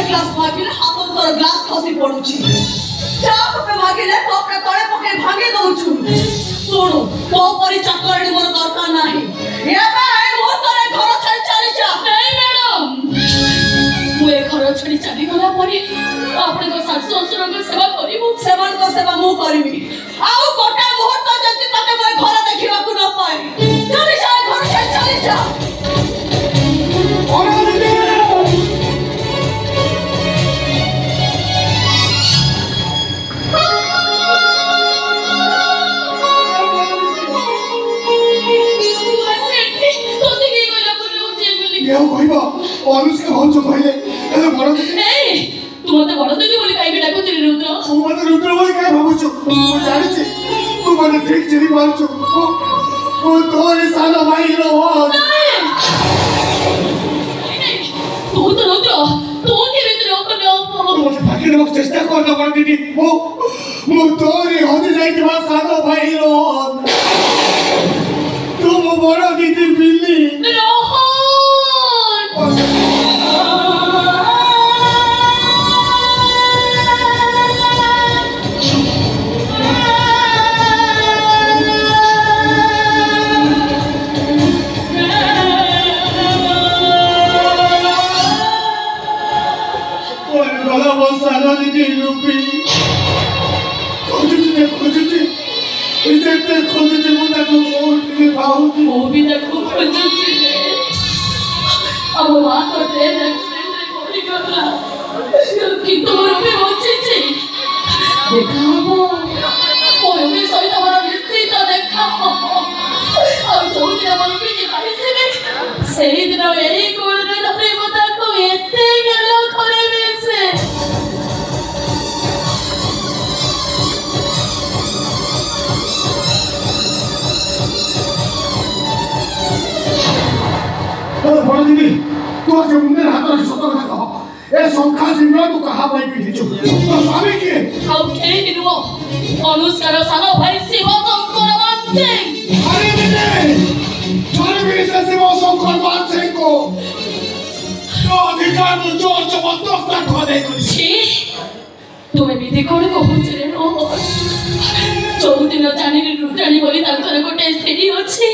glass मागिले हाथ तोर glass खसी पड़ुची चा कप मागिले कप रे तळे पके भांगे दउछु सुनु तो परी चाकरणी मोर दरकार नाही एबे ए मोतरे घर छाड़ी चली जा नहीं मैडम मुए घर छाड़ी चली गला परी आपने को सासु ससुर को सेवा करिबु सेवन को सेवा मु करिबी आउ कोटा मुहूर्त जति तते मोर घर देखिबा को न पाए चली जा घर छाड़ी चली जा ओना दीदी क्या कहबा अनुष्का भौज कहले एले बड़ दीदी ए तू मते बड़ दीदी बोली काई बेटा को तेरे रुद्र तू मते रुद्र बोली काय भाबुछु तू जानि छी तू मते ठीक चिरी मारछु ओ तोरे साला भाई रो तू तो रुद्र तू के रुद्र को न मते भागी रे चेष्टा कर न बड़ दीदी मो तोरे होते जाइतबा साला भाई रो तू मो बड़ दीदी बिल्ली साला दीदी रूपी खोजुची इते खोजुची मुता को ओठी भाऊती वो भी देखो खोजुची अब बात तो ट्रेन एक्सीडेंट रे कोई करला कि तोर भी बचिची देखाबो कोई भी सही तमरा निश्चित देखाबो और जोदी हमर भी के आइसे सेही दिन एही कोण रे धरे मता को एते गेलो करे बेसे बड़ दीदी तू आज मुंडे हाथ रख सत कथा कह ए संख्या सिंह तू कहा भाई पिटिछु तो स्वामी के हाउ के हिनुओ अनुष्कार सानो भाई शिव शंकर मान सिंह अरे बेटे थारे भी से शिव शंकर मान सिंह को तो अधिकार में जोर जबरदस्त खा दे छी तुमे विधि कोन कहूछ रे हो चौदिन जानिनी रुद्राणी बोली तांकर गोटे स्त्री अछि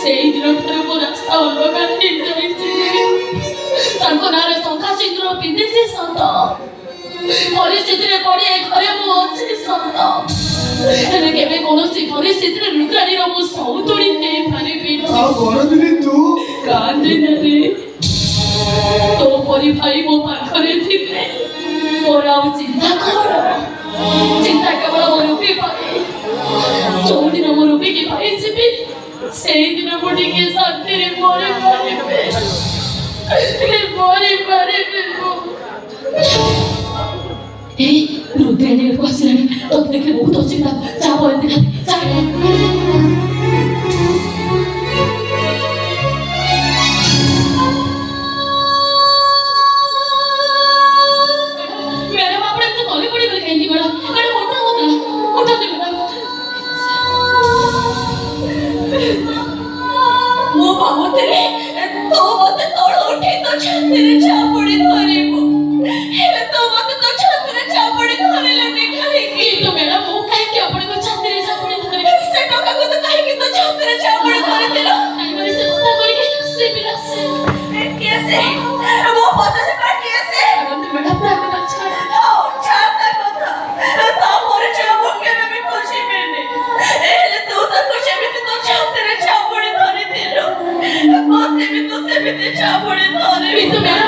सेही दिन ठर मो रास्ता अलगा हे जाइछि तांको नारे संखा सिंदूर पिंदिछि संत परिस्थिति रे पड़ी ए घरे मो अछि संत एने केबे कोनोसी परिस्थिति रे रुद्राणी रो मो सौतुड़ी ने पारिबी आ बड़ दीदी तू कांदे न रे तो परी भाई मो पाखरे थिले मोर आउ चिंता कर चिंता केवल मोर रूपी पाए चौदिन मोर रूपी के पाए जीवी सेही दिन मोटी के शांति रे मोरे मारे ए रुद्राणी को आसलानी तो देखले बहुत चिंता चा बोले देखा चा मो बाबूतले तो मते तोड़ उठी तो छाती रे चापड़ी धरिबो हेले तो मते तो छाती रे चापड़ी धरिले ने काहे की तो मेरा मुंह काहे की अपने को छाती रे चापड़ी धरे से टका को तो काहे की तो छाती रे चापड़ी धरि देलो काहे मारे से कथा करी के से बिना से कैसे वो पता से पर कैसे तो मेरा प्राण का छाड़ आओ छाता कथा तो मोरे चाबो के में खुशी मैंने हेले तो कुछ भी तो छाती रे चापड़ी धरि देलो मते भी तो से भी चापड़ी धरे भी तो मेरा